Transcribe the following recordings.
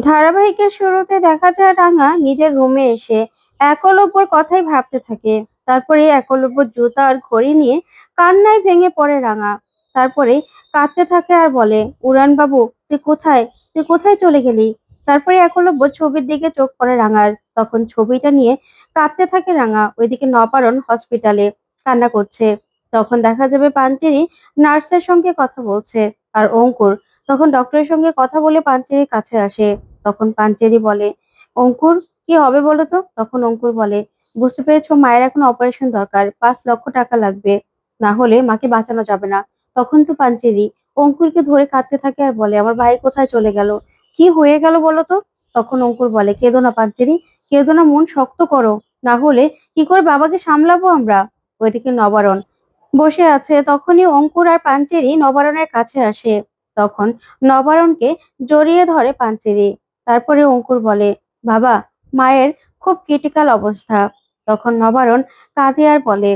ধারাবাহিকের শুরুতে দেখা যায় রাঙা নিজের রুমে এসে একলব্যর কথাই ভাবতে থাকে। তারপরে একলব্যর জুতা আর ঘড়ি নিয়ে কান্নায় ভেঙে পড়ে রাঙা। তারপরে কাঁদতে থাকে আর বলে, উড়ান বাবু, তুই কোথায় চলে গেলি? তারপরে একলব্য ছবির দিকে চোখ পড়ে রাঙার। তখন ছবিটা নিয়ে কাঁদতে থাকে রাঙা। ওইদিকে নবারণ হসপিটালে কান্না করছে। তখন দেখা যাবে পাঞ্চেরি নার্সের সঙ্গে কথা বলছে। আর অঙ্কুর তখন ডক্টরের সঙ্গে কথা বলে পাঞ্চেরির কাছে আসে। তখন পাঞ্চেরি বলে, অঙ্কুর, কি হবে বলো তো? তখন অঙ্কুর বলে, বুঝতে পেরেছো, মায়ের এখন অপারেশন দরকার, 5 লক্ষ টাকা লাগবে, না হলে মাকে বাঁচানো যাবে না। তখন তো পাঞ্চেরি অঙ্কুরকে ধরে কাঁদতে থাকে আর বলে, আমার ভাই কোথায় চলে গেল, কি হয়ে গেল বলো তো? তখন অঙ্কুর বলে, কেঁদো না পাঞ্চেরি, কেঁদো না, মন শক্ত করো, না হলে কি করে বাবাকে সামলাবো আমরা। ওইদিকে নবারণ বসে আছে। তখনই অঙ্কুর আর পাঞ্চেরি নবারণের কাছে আসে। তখন নবারণকে জড়িয়ে ধরে পাঞ্চেরি। তারপরে অঙ্কুর বলে, বাবা, মায়ের খুব ক্রিটিক্যাল অবস্থা। তখন নবারণ কাঁদে আর বলে,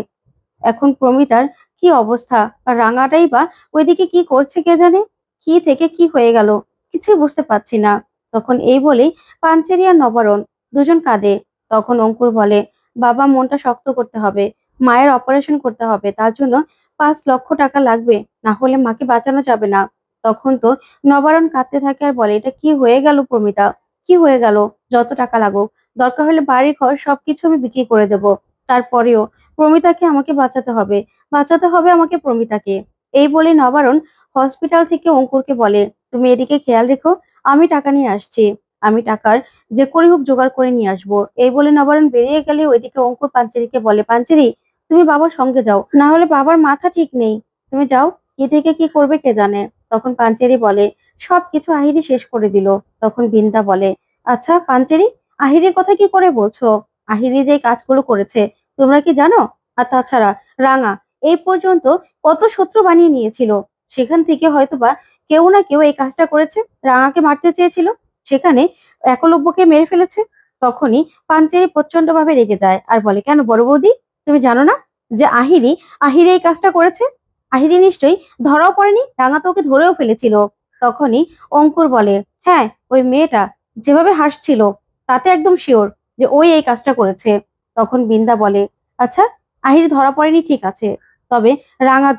এখন প্রমিতার কি অবস্থা? আর রাঙাটাই বা ওইদিকে কি করছে কে জানে, কি থেকে কি হয়ে গেল, কিছুই বুঝতে পারছি না। তখন এই বলেই পাঞ্চেরি আর নবারণ দুজন কাঁদে। তখন অঙ্কুর বলে, বাবা, মনটা শক্ত করতে হবে, মায়ের অপারেশন করতে হবে, তার জন্য 5 লক্ষ টাকা লাগবে, না হলে মাকে বাঁচানো যাবে না। তখন তো নবারণ কাঁদতে থাকে আর বলে, এটা কি হয়ে গেল প্রমিতা, কি হয়ে গেল? যত টাকা লাগুক, দরকার হলে বাড়ি ঘর সবকিছু আমি বিক্রি করে দেব, তারপরেও প্রমিতাকে আমাকে বাঁচাতে হবে, বাঁচাতে হবে আমাকে প্রমিতাকে। এই বলে নবারণ হসপিটাল থেকে অঙ্কুরকে বলে, তুমি এদিকে খেয়াল রেখো, আমি টাকা নিয়ে আসছি, আমি টাকার যে করে হোক জোগাড় করে নিয়ে আসবো। এই বলে নবারণ বেরিয়ে গেলে ওইদিকে অঙ্কুর পাঞ্চেরিকে বলে, পাঞ্চেরি, তুমি বাবার সঙ্গে যাও, না হলে বাবার মাথা ঠিক নেই, তুমি যাও, কি থেকে কি করবে কে জানে। তখন পাঞ্চেরি বলে, সবকিছু আহিরি শেষ করে দিল। তখন বিন্দা বলে, আচ্ছা পাঞ্চেরি, আহিরির কথা কি করে বলছো? আহিরি যে কাজগুলো করেছে তোমরা কি জানো? আর তাছাড়া রাঙা এই পর্যন্ত কত শত্রু বানিয়ে নিয়েছিল, সেখান থেকে হয়তোবা কেউ না কেউ এই কাজটা করেছে, রাঙাকে মারতে চেয়েছিল, সেখানে একলব্যকে মেরে ফেলেছে। তখনই পাঞ্চেরি প্রচন্ড ভাবে রেগে যায় আর বলে, কেন বড় বৌদি, তুমি জানো না যে আহিরি আহিরি এই কাজটা করেছে? আহিরি নিশ্চয়ই ধরাও পড়েনি, রাঙা তো ওকে ধরেও ফেলেছিল। তখনই অঙ্কুর বলে, হ্যাঁ, ওই মেয়েটা যেভাবে হাসছিল তাতে একদম শিওর যে ওই এই কাজটা করেছে। তখন বিন্দা বলে, আচ্ছা, আহিরি ধরা পড়েনি ঠিক আছে, তবে রাঙার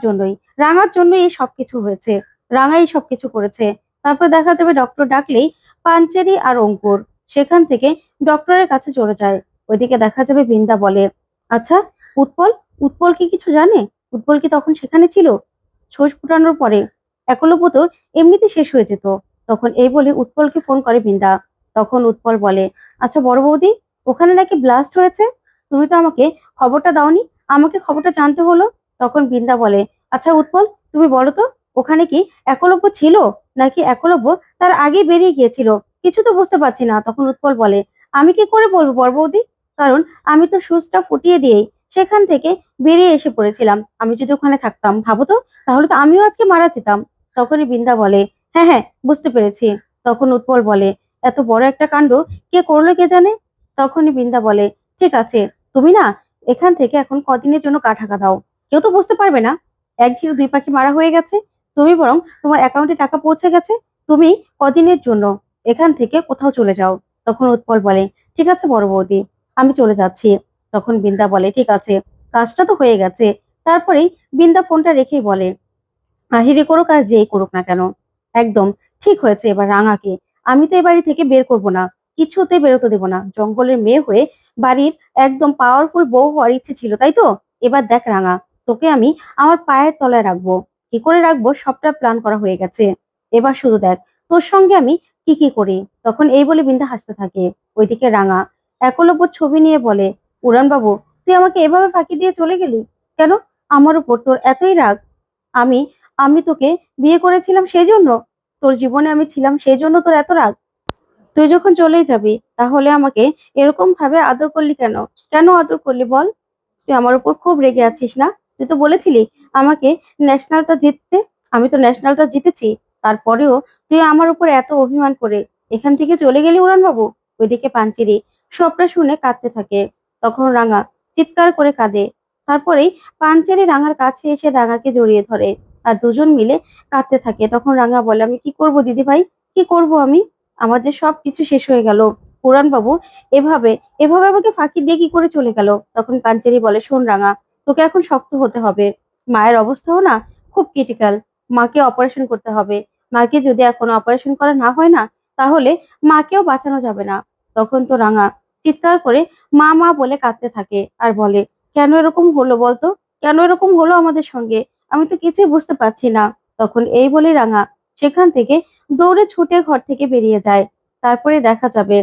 জন্যই এই সবকিছু হয়েছে, রাঙাই সবকিছু করেছে। তারপর দেখা যাবে ডক্টর ডাকলেই পাঞ্চেরি আর অঙ্কুর সেখান থেকে ডক্টরের কাছে চলে যায়। ওইদিকে দেখা যাবে বিন্দা বলে, আচ্ছা, উৎপল, উৎপল কি কিছু জানে? উৎপল কি তখন সেখানে ছিল? ছোট ফুটানোর পরে একলব্য তো এমনিতে শেষ হয়ে যেত। তখন এই বলে উৎপলকে ফোন করে বিন্দা। তখন উৎপল বলে, আচ্ছা বড় বৌদি, ওখানে নাকি ব্লাস্ট হয়েছে, তুমি তো আমাকে খবরটা দাওনি, আমাকে খবরটা জানতে হলো। তখন বিন্দা বলে, আচ্ছা উৎপল, তুমি বলো তো, ওখানে কি একলব্য ছিল, নাকি একলব্য তার আগে বেরিয়ে গিয়েছিল? কিছু তো বুঝতে পারছি না। তখন উৎপল বলে, আমি কি করে বলবো বড় বৌদি, কারণ আমি তো সুচটা ফুটিয়ে দিয়েই সেখান থেকে বেরিয়ে এসে পড়েছিলাম, আমি যদি ওখানে থাকতাম ভাবো তো, তাহলে তো আমিও আজকে মারা যেতাম। তখনই বিন্দা বলে, হ্যাঁ হ্যাঁ, বুঝতে পেরেছি। তখন উৎপল বলে, এত বড় একটা কাণ্ড কে করলো কে জানে। তখনই বিন্দা বলে, ঠিক আছে, তুমি না এখান থেকে এখন কদিনের জন্য গা ঢাকা দাও, কেউ তো বুঝতে পারবে না, এক ঢিলে দুই পাখি মারা হয়ে গেছে। তুমি বরং তোমার অ্যাকাউন্টে টাকা পৌঁছে গেছে, তুমি কদিনের জন্য এখান থেকে কোথাও চলে যাও। তখন উৎপল বলে, ঠিক আছে বড় বৌদি, আমি চলে যাচ্ছি। তখন বিন্দা বলে, ঠিক আছে, কাজটা তো হয়ে গেছে। তারপরেই বিন্দা ফোনটা রেখেই বলে, আহিরি করুক আর যেই করুক না কেন, একদম ঠিক হয়েছে, এবার রাঙাকে আমি তো এ বাড়ি থেকে বের করব না, কিছুতে বেরোতে দেবো না। জঙ্গলের মেয়ে হয়ে বাড়ির একদম পাওয়ারফুল বউ হওয়ার ইচ্ছে ছিল, তাই তো? এবার দেখ রাঙা, তোকে আমি আমার পায়ের তলায় রাখবো, কি করে রাখবো সবটা প্ল্যান করা হয়ে গেছে, এবার শুধু দেখ তোর সঙ্গে আমি কি কি করি। তখন এই বলে বিন্দা হাসতে থাকে। ওইদিকে রাঙা একলব্য ছবি নিয়ে বলে, উড়ান বাবু, তুই আমাকে এভাবে ফাঁকি দিয়ে চলে গেলি কেন? আমার উপর তোর এতই রাগ? আমি আমি তোকে বিয়ে করেছিলাম সেই জন্য, তোর জীবনে আমি ছিলাম সেই জন্য তোর এত রাগ? তুই যখন চলেই যাবি তাহলে আমাকে এরকম ভাবে আদর করলি কেন? কেন আদর করলি বল? তুই আমার উপর খুব রেগে আছিস না? তুই তো বলেছিলি আমাকে ন্যাশনালটা জিততে, আমি তো ন্যাশনালটা জিতেছি, তারপরেও তুই আমার উপর এত অভিমান করে এখান থেকে চলে গেলি উড়ান বাবু। ওইদিকে পাঞ্চেরি সবটা শুনে কাঁদতে থাকে। তখন রাঙা চিৎকার করে কাঁদে। তারপরেই পাঞ্চেরি রাঙার কাছে এসে রাঙাকে জড়িয়ে ধরে আর দুজন মিলে কাঁদতে থাকে। তখন রাঙা বলে, আমি কি করব দিদি ভাই, কি করব আমি? আমার যে সবকিছু শেষ হয়ে গেল। পুরান বাবু এভাবে এভাবে আমাকে ফাঁকি দিয়ে কি করে চলে গেল? তখন পাঞ্চেরি বলে, শোন রাঙা, তোকে এখন শক্ত হতে হবে। মায়ের অবস্থাও না খুব ক্রিটিক্যাল। মাকে অপারেশন করতে হবে। মাকে যদি এখন অপারেশন করা না হয় না, তাহলে মাকেও বাঁচানো যাবে না। তখন তো রাঙা চিৎকার করে মা মা বলে কাঁদতে থাকে আর বলে, কেন এরকম হলো বলতো? কেন এরকম হলো আমাদের সঙ্গে? আমি তো কিছুই বুঝতে পারছি না। তখন এই বলে রাঙা সেখান থেকে দৌড়ে ছুটে ঘর থেকে বেরিয়ে যায়। তারপরে দেখা যাবে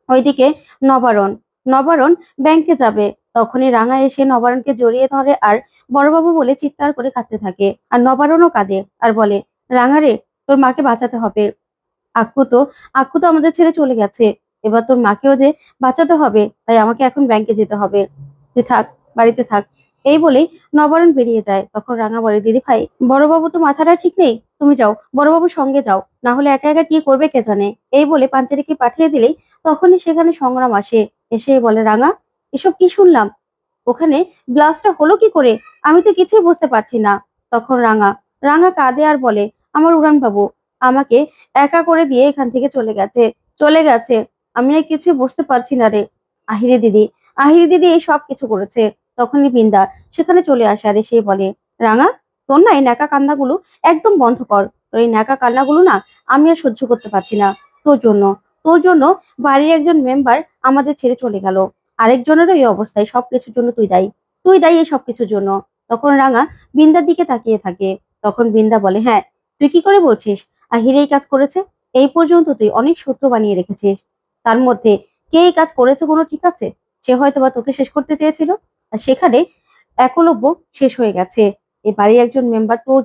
ওইদিকে নবারণ নবারণ ব্যাংকে যাবে। তখনই রাঙা এসে নবারণকে জড়িয়ে ধরে আর বড়বাবু বলে চিৎকার করে কাঁদতে থাকে। আর নবারণও কাঁদে আর বলে, রাঙা রে, তোর মাকে বাঁচাতে হবে। আক্কু তো আক্কু তো আমাদের ছেড়ে চলে গেছে। এবার তোর মাকেও যে বাঁচাতে হবে, তাই আমাকে এখন ব্যাংকে যেতে হবে। তুই থাক, বাড়িতে থাক। এই বলেই নবারণ বেরিয়ে যায়। তখন রাঙা বলে, দিদি ভাই, বড়বাবু তো মাথাটা ঠিক নেই, তুমি যাও, বড়বাবুর সঙ্গে যাও, না হলে একা একা কি করবে কে জানে। এই বলে পাঞ্চেরিকে পাঠিয়ে দিলেই তখনই সেখানে সংগ্রাম আসে। এসে বলে, রাঙা, এসব কি শুনলাম? ওখানে ব্লাস্টটা হলো কি করে? আমি তো কিছুই বুঝতে পারছি না। তখন রাঙা রাঙা কাঁদে আর বলে, আমার উড়ান বাবু আমাকে একা করে দিয়ে এখান থেকে চলে গেছে। আমি আর কিছুই বুঝতে পারছি না রে। আহিরে দিদি আহিরে দিদি এই সব কিছু করেছে। তখনই বিন্দা সেখানে চলে আসে আর সে বলে, রাঙা, তোর না এই ন্যাকা কান্নাগুলো একদম বন্ধ কর। তোর এই ন্যাকা কান্নাগুলো না আমি আর সহ্য করতে পারছি না। তোর জন্য তোর জন্য বাড়ির একজন মেম্বার আমাদের ছেড়ে চলে গেল। আরেকজনেরও এই অবস্থায়, সবকিছুর জন্য তুই দায়ী এই সবকিছুর জন্য। তখন রাঙা বিন্দার দিকে তাকিয়ে থাকে। তখন বিন্দা বলে, হ্যাঁ, তুই কি করে বলছিস আহির এই কাজ করেছে? এই পর্যন্ত তুই অনেক সূত্র বানিয়ে রেখেছিস। তার মধ্যে কে এই কাজ করেছে কোনো ঠিক আছে? সে হয়তো বা তোকে শেষ করতে চেয়েছিল। আর সেখানে একলব্য শেষ হয়ে গেছে। এই বাড়ির একজন মেম্বার তোর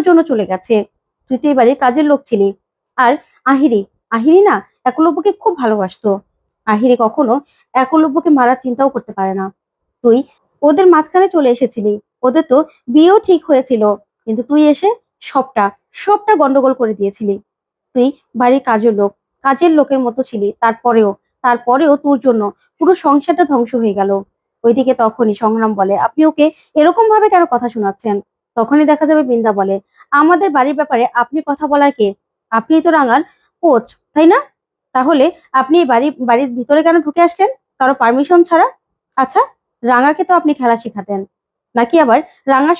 জন্য চলে গেছে। তুই তো এই বাড়ির কাজের লোক ছিলি। আর আহিরি আহিরি না একলব্যকে খুব ভালোবাসতো। আহিরি কখনো একলব্যকে মারার চিন্তাও করতে পারে না। তুই ওদের মাঝখানে চলে এসেছিলি। ওদের তো বিয়েও ঠিক হয়েছিল, কিন্তু তুই এসে সবটা সবটা গন্ডগোল করে দিয়েছিলি। তুই বাড়ির কাজের লোকের মতো ছিলি। তারপরেও তোর জন্য পুরো সংসারটা ধ্বংস হয়ে গেল। ওইদিকে তখনই সংগ্রাম বলে, আপনি ওকে এরকম ভাবে কেন কথা শোনাচ্ছেন? তখনই দেখা যাবে বিন্দা বলে, আমাদের বাড়ির ব্যাপারে আপনি কথা বলার কে? আপনি তো রাঙার কোচ, তাই না? তাহলে আপনি এই বাড়ির ভিতরে কেন ঢুকে আসলেন কারো পারমিশন ছাড়া? আচ্ছা, রাঙাকে তো আপনি খেলা শেখাতেন, নাকি আবার রাঙার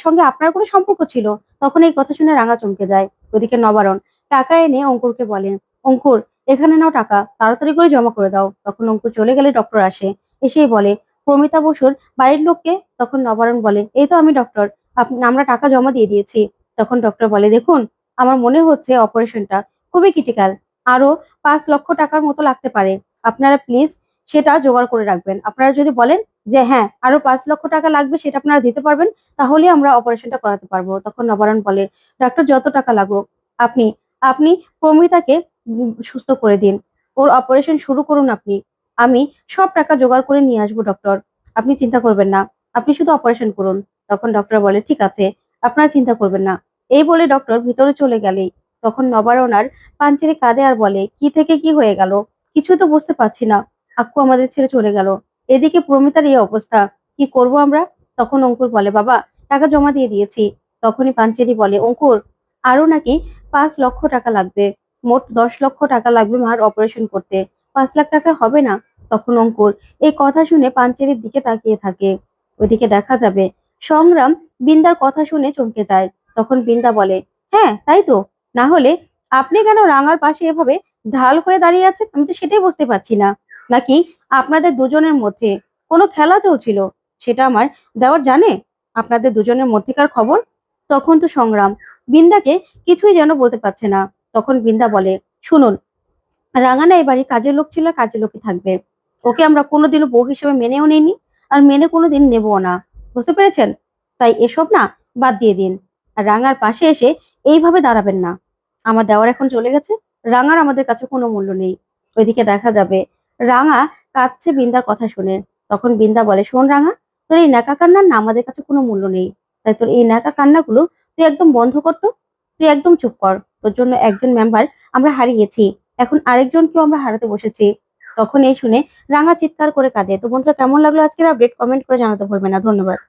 সঙ্গে আপনার কোনো সম্পর্ক ছিল? তখন এই কথা শুনে রাঙা চমকে যায়। ওদিকে নবারণ টাকা এনে অঙ্কুরকে বলেন, অঙ্কুর, এখানে নাও টাকা, তাড়াতাড়ি করে জমা করে দাও। তখন অঙ্কুর চলে গেলে ডক্টর আসে। এসেই বলে, প্রমিতা বসুর বাড়ির লোককে? তখন নবারণ বলে, এই তো আমি ডক্টর, আমরা টাকা জমা দিয়ে দিয়েছি। তখন ডক্টর বলে, দেখুন, আমার মনে হচ্ছে অপারেশনটা খুবই ক্রিটিক্যাল। আরো 5 লক্ষ টাকার মতো লাগতে পারে। আপনারা প্লিজ সেটা জোগাড় করে রাখবেন। আপনারা যদি বলেন যে হ্যাঁ, আরো 5 লক্ষ টাকা লাগবে, সেটা আপনারা দিতে পারবেন, তাহলে আমরা অপারেশনটা করাতে পারবো। তখন নবারণ বলে, ডাক্তার, যত টাকা লাগুক, আপনি আপনি প্রমিতাকে সুস্থ করে দিন। ওর অপারেশন শুরু করুন আপনি। আমি সব টাকা জোগাড় করে নিয়ে আসবো ডক্টর। আপনি চিন্তা করবেন না। আপনি শুধু অপারেশন করুন। তখন ডক্টর বলে, ঠিক আছে, আপনারা চিন্তা করবেন না। এই বলে ডক্টর ভিতরে চলে গেলেই তখন নবারণ আর পাঞ্চেরি কাঁদে আর বলে, কি থেকে কি হয়ে গেল? কিছু তো বুঝতে পারছি না। আক্কু আমাদের ছেড়ে চলে গেল। এদিকে প্রমিতার এই অবস্থা, কি করব আমরা? তখন অঙ্কুর বলে, বাবা, টাকা জমা দিয়ে দিয়েছি। তখনই পাঞ্চেরি বলে, অঙ্কুর, আরো নাকি 5 লক্ষ টাকা লাগবে। মোট 10 লক্ষ টাকা লাগবে মার অপারেশন করতে। 5 লাখ টাকা হবে না। তখন অঙ্কুর এই কথা শুনে পাঞ্চেরির দিকে তাকিয়ে থাকে। ওইদিকে দেখা যাবে সংগ্রাম বিন্দার কথা শুনে চমকে যায়। তখন বিন্দা বলে, হ্যাঁ তাই তো, না হলে আপনি কেন রাঙার পাশে এভাবে ঢাল হয়ে দাঁড়িয়ে আছেন? আমি তো সেটাই বুঝতে পারছি না। নাকি আপনাদের দুজনের মধ্যে কোনো খেলা চলছিল, সেটা আমার দেওর জানে আপনাদের দুজনের মধ্যেকার খবর? তখন তো সংগ্রাম বিন্দাকে কিছুই যেন বলতে পারছে না। তখন বিন্দা বলে, শুনুন, রাঙা না এবারে কাজের লোক ছিল, কাজের লোকই থাকবে। ওকে আমরা কোনোদিনও বউ হিসেবে মেনেও নিইনি, আর মেনে কোনোদিন নেবও না। বুঝতে পেরেছেন? তাই এসব না বাদ দিয়ে দিন। আর রাঙার পাশে এসে এইভাবে দাঁড়াবেন না। আমার দেওয়ার এখন চলে গেছে, রাঙার আমাদের কাছে কোনো মূল্য নেই। ওইদিকে দেখা যাবে রাঙা কাঁদছে বিন্দার কথা শুনে। তখন বিন্দা বলে, শোন রাঙা, তোর এই ন্যাকা কান্নার না আমাদের কাছে কোনো মূল্য নেই। তাই তোর এই ন্যাকা কান্নাগুলো তুই একদম বন্ধ করতো। তুই একদম চুপ কর। তোর জন্য একজন মেম্বার আমরা হারিয়েছি, এখন আরেকজনকেও আমরা হারাতে বসেছি। তখন এই শুনে রাঙা চিৎকার করে কাঁদে। তো বন্ধুরা, কেমন লাগলো আজকের আপডেট? কমেন্ট করে জানাতে ভুলবে না। ধন্যবাদ।